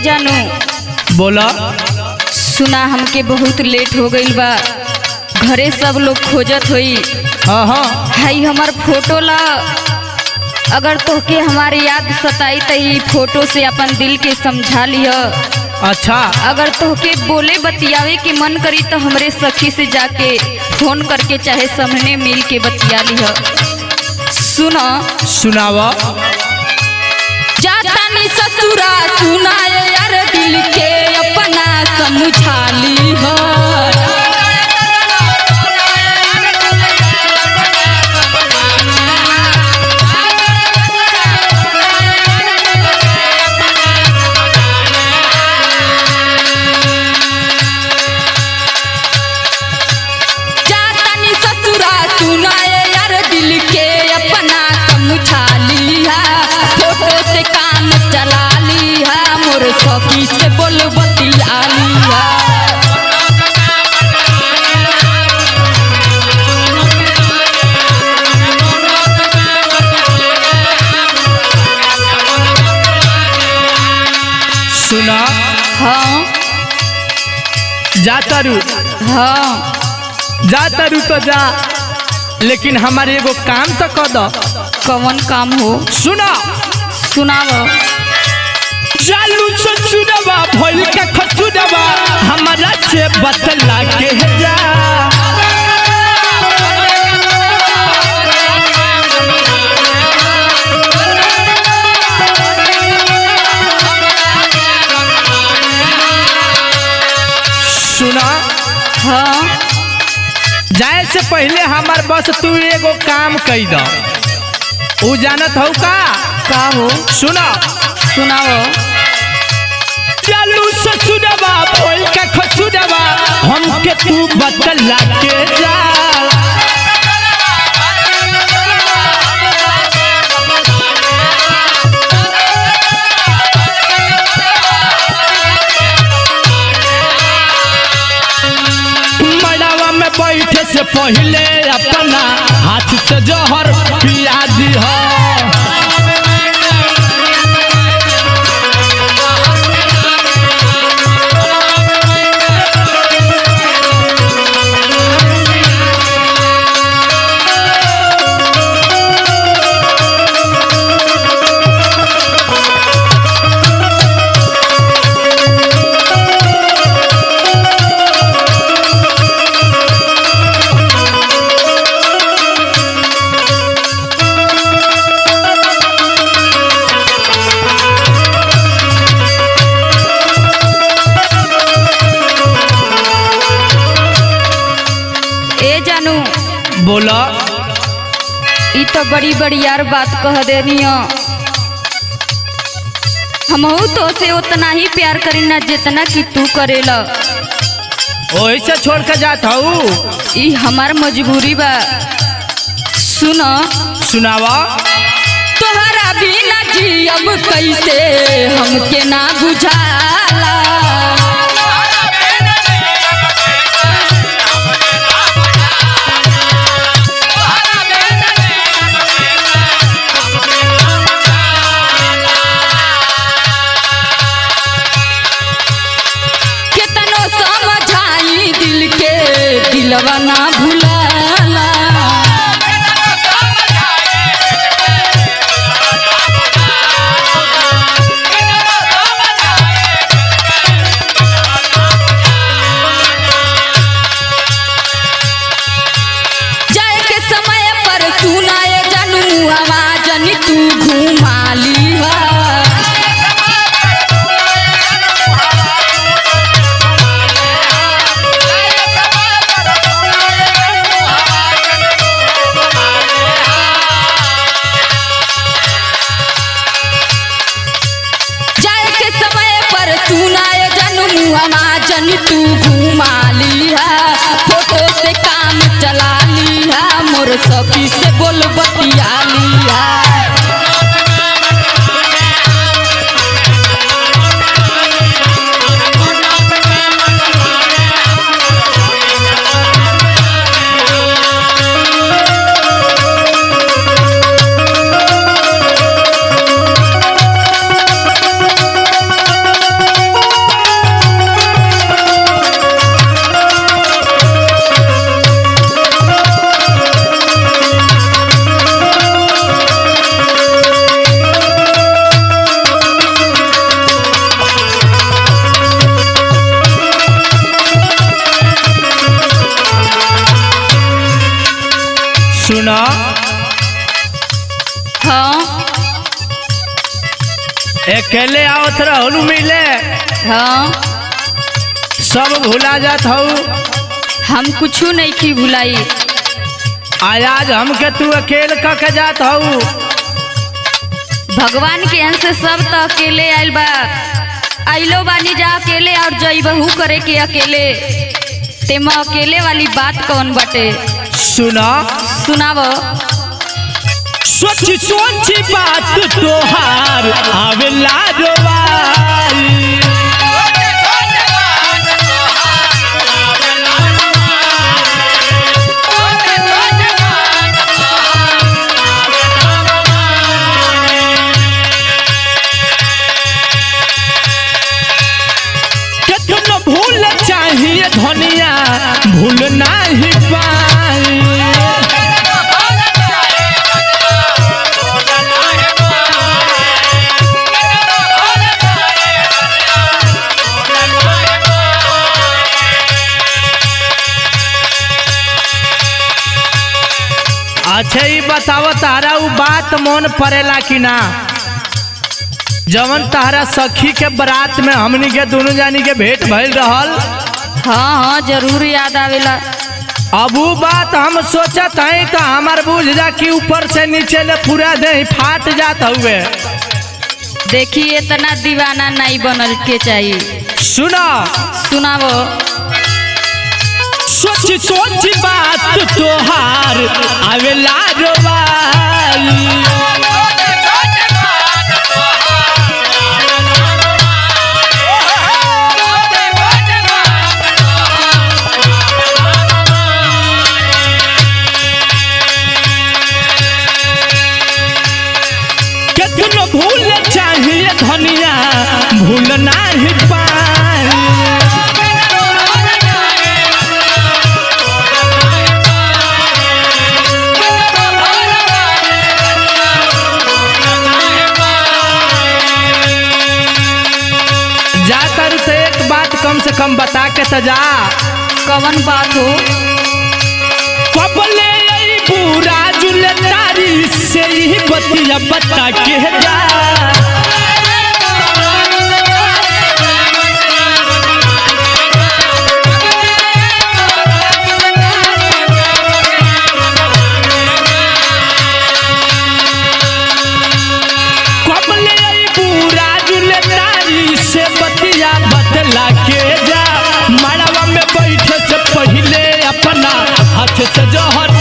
जानू बोला। सुना हमके बहुत लेट हो गईल बा, घरे सब लोग खोजत होई। हाँ हाँ हाई हमार फोटो ला, अगर तोहके हमारी याद सताई त ई फोटो से अपन दिल के समझा लिह। अच्छा अगर तोहके बोले बतियावे के मन करी तो हमरे सखी से जाके फोन करके चाहे सामने मिल के बतिया लिह। सुना सुनावा। जातानी ससुरा सुनाए यार दिल के अपना समझा लिह। सखी से बोल बतिया लिया। सुना। हाँ जाता रू। हाँ जाता रू तो जा, लेकिन हमारे एगो काम तो कर दो। कौन काम हो? सुना। सुनाओ। चालू ससुरवा भइल का खसुरवा हमारा से बतला के जा। सुना। हाँ जाए से पहले हमार बस तू एगो काम कई दो। उ जानत हो का हो? सुना। सुनाओ। चालू ससुरवा भइल का खसुरवा हमके तू बतला के जा। मड़वा में बैठे से पहले अपना हाथ से जहर पिया दी हो। बोला। ई तो बड़ी बड़ी यार बात कह देनी। हमहू तो से उतना ही प्यार करी ना जितना कि तू करेला। ओही से छोड़ के जात हूँ। ई हमार मजबूरी बा। सुनो। सुनावा। तोहरा बिना जियब कैसे हमके ना बुझाला। दिलवा ना भुलाला। जाए के समय पर सुनाए जानू आवाज नी तू घुमा लिहा। जन तू घुमा लिहा, फोटो से काम चला लिहा, मोर सखी से बोल बतिया लिहा। सुना हाँ अकेले आवत रहलू मिले हाँ सब भुला जात हूँ। हम कुछ नहीं की भुलाई। आज हमके तू अकेले कके जात हूँ। भगवान के यहाँ से सब तो अकेले आयल बा। आइलो बानी जा अकेले और जइबहू करे के अकेले। तेमा अकेले वाली बात कौन बटे? सुना सुनाव। सोच सोच बात तोहार आवेला रोवाई। कितना भूल चाहिए धनिया भूल नहीं पाई। अच्छा ही बताओ तारा उ बात मन पड़ेला कि ना जवन तारा सखी के बारात में हमनी के दोनों जानी के भेंट भइल रहल। हाँ हाँ जरूर याद आवेला। अब वो बात हम सोचत हई तो हमार बुझ जा कि ऊपर से नीचे ले पूरा देह फाट जात हुए। देखिए इतना दीवाना नहीं बनल के चाहिए। सुना सुनावो। सोच सोच बात तोहार आवेला रोवाई। कितना भूल चाहिए धनिया भूल नहीं पाई। जाकर तो एक बात कम से कम बता के तो जा। कवन बात हो? कबले यही पूरा जुले तारी से ही बतिया बता के जा। कबले यही पूरा जुले तारी से बतिया बतला के जा। मड़वा में बैठे से पहले अपना हाथ से जहर